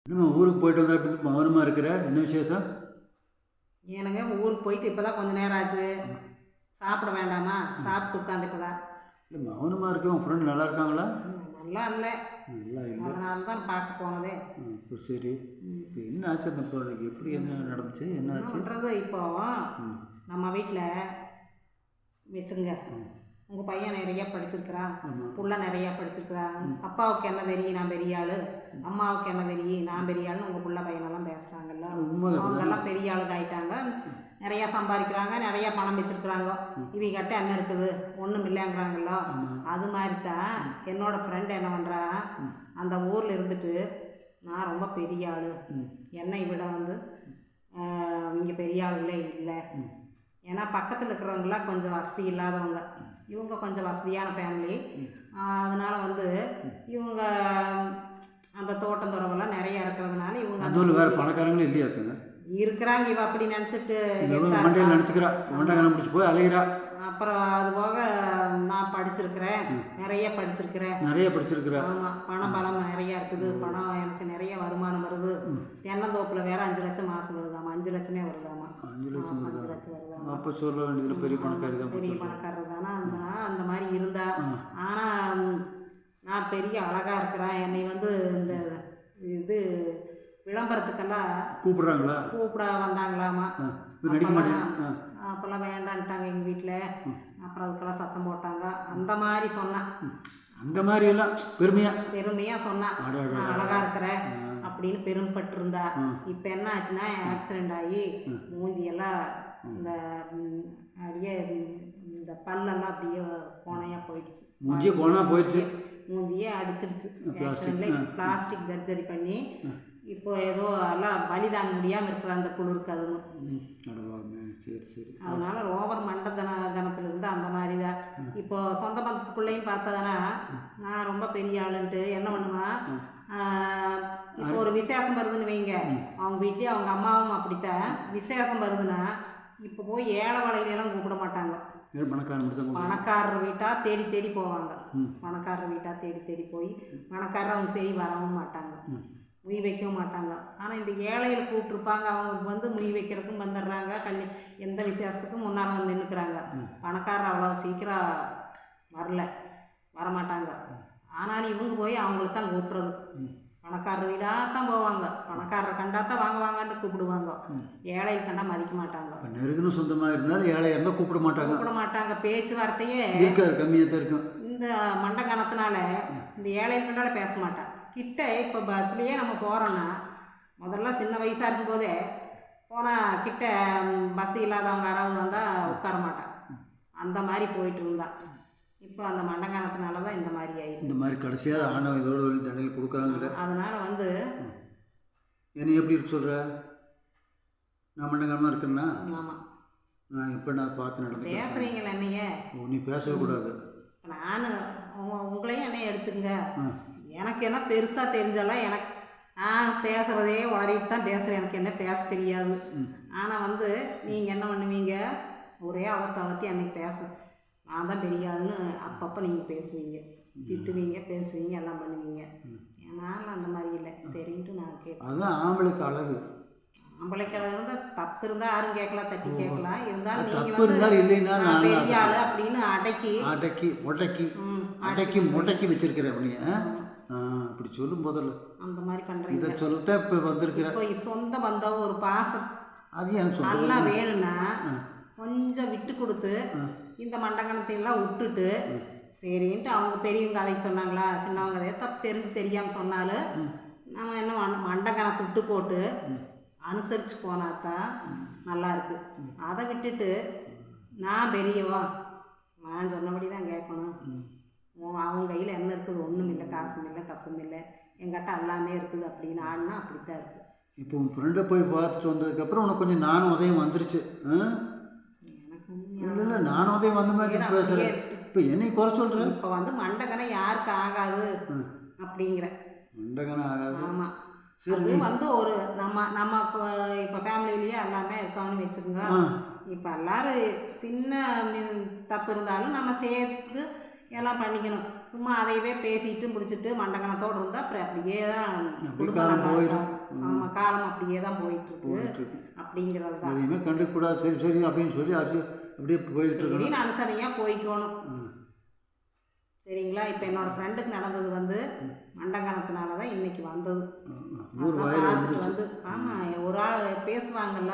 என்னம்மா ஊருக்கு போயிட்டு வந்தா அப்படி மௌனமாக இருக்கிற? என்ன விசேஷம்? ஏனுங்க ஊருக்கு போயிட்டு இப்போ தான் கொஞ்சம் நேரம் ஆச்சு. சாப்பிட வேண்டாமா? சாப்பிட்டு உட்காந்து இப்போ தான். இல்லை மௌனமாக இருக்க உன் ஃப்ரெண்டு நல்லா இருக்காங்களா? நல்லா இல்லை, நல்லா இல்லை. அதனால தான் பார்க்க போனதே. இப்போ சரி. இப்போ என்ன ஆச்சு அந்த பொண்ணுக்கு? எப்படி என்ன நடந்துச்சு? என்ன என்ன ஆச்சு? பண்ணுறது இப்போ ம் நம்ம வீட்டில் வச்சுங்க. உங்கள் பையன் நிறையா படிச்சிருக்கிறான், ஆமாம். புள்ள நிறையா படிச்சிருக்கிறான். அப்பாவுக்கு என்ன தெரியும், நான் பெரிய ஆள். அம்மாவுக்கு என்ன தெரியும், நான் பெரிய ஆள்னு உங்கள் புள்ள பையனெல்லாம் பேசுகிறாங்கல்ல. உண்மைதான். அவங்கெல்லாம் பெரிய ஆளுக்கு ஆயிட்டாங்க, நிறையா சம்பாதிக்கிறாங்க, நிறையா பணம் வச்சுருக்குறாங்க. இவங்கிட்ட என்ன இருக்குது, ஒன்றும் இல்லைங்கிறாங்களோ. அது மாதிரி தான் என்னோடய ஃப்ரெண்டு என்ன பண்ணுறா, அந்த ஊரில் இருந்துட்டு நான் ரொம்ப பெரிய ஆள், என்னை விட வந்து இங்கே பெரிய ஆளுகளே இல்லை. ஏன்னா பக்கத்தில் இருக்கிறவங்களாம் கொஞ்சம் வசதி இல்லாதவங்க, இவங்க கொஞ்சம் வசதியான ஃபேமிலி. அதனால் வந்து இவங்க அந்த தோட்டம் துறவெல்லாம் நிறையா இருக்கிறதுனால இவங்க அதுவும் வேறு பணக்காரங்களும் இல்லையாக்குங்க? இருக்கிறாங்க. இவ அப்படி நினச்சிட்டு மண்டையில் நினச்சிக்கிறா, மண்டைக்காரன் முடிச்சு போய் அலைகிறா. அப்புறம் அது போக நான் படிச்சிருக்கிறேன், நிறைய படிச்சிருக்கிறேன். நிறைய படிச்சிருக்கிறா. ஆமாம், பணம் பலம் நிறையா இருக்குது, பணம் எனக்கு நிறைய வருமானம் வருது. தென்னந்தோப்பில் வேறு 5 லட்சம் மாதம் வருதாமா, 5 லட்சமே வருதாமா. 5 லட்சம் 5 லட்சம் வருதாமா. அப்போ சொல்ல வேண்டியதில் பெரிய பணக்காரி தான். பெரிய பணக்காரர் தானே. அந்த மாதிரி இருந்தா. ஆனால் நான் பெரிய அழகாக இருக்கிறேன், என்னை வந்து இந்த இது விளம்பரத்துக்கெல்லாம் கூப்பிடுறாங்களா? கூப்பிட வந்தாங்களாமா. நடிக்க மாட்டேன். அப்போல்லாம் வேண்டான்ட்டாங்க எங்கள் வீட்டில். அப்புறம் அதுக்கெல்லாம் சத்தம் போட்டாங்க. அந்த மாதிரி சொன்னான், அந்த மாதிரி எல்லாம் பெருமையாக சொன்னான், நான் அழகாக இருக்கிறேன் அப்படின்னு பெருமைப்பட்டிருந்தா. இப்போ என்ன ஆச்சுன்னா ஆக்சிடெண்ட் ஆகி மூஞ்சியெல்லாம் இந்த அப்படியே இந்த பல்லெல்லாம் அப்படியே கோணையாக போயிடுச்சு. மூஞ்சியே கோணா போயிடுச்சு, மூஞ்சியே அடிச்சிடுச்சு. பிளாஸ்டிக் சர்ஜரி பண்ணி இப்போ ஏதோ எல்லாம் வலி தாங்க முடியாமல் இருக்கிற அந்த குளிருக்கு அதுவும். சரி சரி. அதனால ஓவர் கணத்தில் இருந்து அந்த மாதிரி தான். இப்போ சொந்த பந்தத்துக்குள்ளேயும் பார்த்ததுன்னா நான் ரொம்ப பெரிய ஆளுன்ட்டு என்ன பண்ணுவேன், இப்போ ஒரு விசேஷம் வருதுன்னு வைங்க, அவங்க வீட்லேயே அவங்க அம்மாவும் அப்படித்தான். விசேஷம் வருதுன்னா இப்போ போய் ஏழை வளையிலெல்லாம் கூப்பிட மாட்டாங்க, பணக்காரர் வீட்டாக தேடி தேடி போவாங்க. பணக்காரர் வீட்டாக தேடி தேடி போய் பணக்காரர் அவங்க சரி வரவும் மாட்டாங்க, முய் வைக்கவும் மாட்டாங்க. ஆனால் இந்த ஏழையில் கூப்பிட்ருப்பாங்க, அவங்க வந்து முய் வைக்கிறதுக்கும் வந்துடுறாங்க, எந்த விசேஷத்துக்கும் முன்னால் வந்து நின்றுக்கிறாங்க. பணக்காரர் அவ்வளோ சீக்கிரம் வரமாட்டாங்க. ஆனாலும் இவங்க போய் அவங்களுக்கு தான் கூப்பிட்றது. பணக்காரர் வீடாக தான் போவாங்க, பணக்காரரை கண்டா தான் வாங்க வாங்கன்னு கூப்பிடுவாங்க, ஏழையில் கண்டா மதிக்க மாட்டாங்க. நெருங்கின சொந்தமாக இருந்தாலும் ஏழையாக இருந்தால் கூப்பிட மாட்டாங்க. பேச்சுவார்த்தையே கம்மியாக தான் இருக்கும். இந்த மண்டகானத்தினால இந்த ஏழையில் கண்டால பேச மாட்டாங்க. கிட்ட இப்போ பஸ்லேயே நம்ம போகிறோன்னா, முதல்ல சின்ன வயசாக இருக்கும்போதே போனால் கிட்ட பஸ் இல்லாதவங்க யாராவது வந்தால் உட்கார மாட்டான், அந்த மாதிரி போயிட்டு இருந்தா. இப்போ அந்த மண்டகானத்தினால தான் இந்த மாதிரி ஆயிடுது. இந்த மாதிரி கடைசியாக ஆண்டவன் இதோட வழி தண்டையில் கொடுக்குறாங்க. அதனால் வந்து என்னை எப்படி இருக்கு சொல்கிற? நான் மண்டகானமாக இருக்கேன்னா? ஆமாம், நான் இப்போ நான் பார்த்து நடந்து பேசுகிறீங்களா என்னைய? நீ பேசவே கூடாது. நான் உங்களையும் என்னைய எடுத்துங்க. எனக்கு என்ன பெருசாக தெரிஞ்சாலும் எனக்கு நான் பேசுகிறதே உளறிட்டு தான் பேசுகிறேன், எனக்கு என்ன பேச தெரியாது. ஆனால் வந்து நீங்கள் என்ன பண்ணுவீங்க, ஒரே அவத்தி அன்னைக்கு நான் தான் பெரிய ஆள்னு அப்பப்போ நீங்கள் பேசுவீங்க, திட்டுவீங்க, பேசுவீங்க, எல்லாம் பண்ணுவீங்க. ஏன்னாலும் அந்த மாதிரி இல்லை, சரின்ட்டு நான் கேட்பேன். அதுதான் ஆம்பளைக்கு அழகு. ஆம்பளைக்கு அழகு இருந்தால் தப்பு இருந்தால் யாரும் கேட்கலாம், தட்டி கேட்கலாம். இருந்தாலும் நீங்கள் வந்து பெரிய ஆள் அப்படின்னு அடக்கி முடக்கி வச்சிருக்கிறேன் அப்படியே. அப்படி சொல்லும் போதில்ல அந்த மாதிரி பண்ணுறீங்க. இதை சொல்லத்தான் இப்போ வந்திருக்கிறேன். இப்போ சொந்த பந்தம் ஒரு பாசம் அது எனக்கு நல்லா வேணும்னா கொஞ்சம் விட்டு கொடுத்து இந்த மண்டகணத்தையெல்லாம் விட்டுட்டு சரின்ட்டு அவங்க பெரியவங்க கதை சொன்னாங்களா, சின்னவங்க கதையை தப்பு தெரியாமல் சொன்னாலும் நம்ம என்ன மண்டகணத்தை விட்டு போட்டு அனுசரித்து போனால் தான் நல்லாயிருக்கு. அதை விட்டுட்டு நான் பெரியவா, நான் சொன்னபடி தான் கேட்கணும், அவங்க கையில் என்ன இருக்குது, ஒன்றும் இல்லை, காசும் இல்லை, கப்பும் இல்லை, எங்கிட்ட எல்லாமே இருக்குது அப்படின்னு ஆடினா அப்படித்தான் இருக்குது. இப்போ உன் ஃப்ரெண்டை போய் பார்த்துட்டு வந்ததுக்கப்புறம் உனக்கு கொஞ்சம் நானும் உதயம் வந்துருச்சு. இல்லை நானும் உதயம் வந்த மாதிரி பேசுகிறேன். இப்போ என்னை குறை சொல்கிறேன். இப்போ வந்து மண்டகனை யாருக்கு ஆகாது அப்படிங்கிற மண்டகனை ஆகாது. ஆமாம், அது வந்து ஒரு நம்ம இப்போ ஃபேமிலியிலேயே எல்லாமே இருக்காங்கன்னு வச்சுக்கோங்க. இப்போ எல்லோரும் சின்ன தப்பு இருந்தாலும் நம்ம சேர்த்து எல்லாம் பண்ணிக்கணும். சும்மா அதையவே பேசிட்டு முடிச்சுட்டு மண்டகணத்தோடு இருந்தால் அப்புறம் அப்படியே தான் காலம் போயிடும். ஆமாம், காலம் அப்படியே தான் போயிட்டுருக்கு. அப்படிங்கிறது தான் எதையுமே கண்டுக்கூடாது. சரி சரி அப்படின்னு சொல்லி அப்படியே போயிட்டு இருக்கணும். நான் அனுசரணையாக போய்க்கணும். சரிங்களா? இப்போ என்னோடய ஃப்ரெண்டுக்கு நடந்தது வந்து மண்டகணத்தினால தான் இன்னைக்கு வந்தது. பார்த்துட்டு வந்து ஆமாம், ஒரு ஆள் பேசுவாங்கல்ல,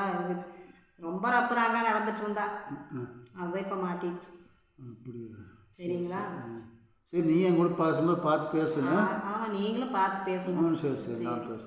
ரொம்ப ரப்புறாங்க நடந்துட்டு இருந்தா, அதுதான் இப்போ மாட்டிடுச்சு. சரிங்களா? சரி, நீ என் கூட பாசும்போது பார்த்து பேசுங்க. ஆமாம், நீங்களும் பார்த்து பேசுங்க. சரி சரி, நான் பேசுகிறேன்.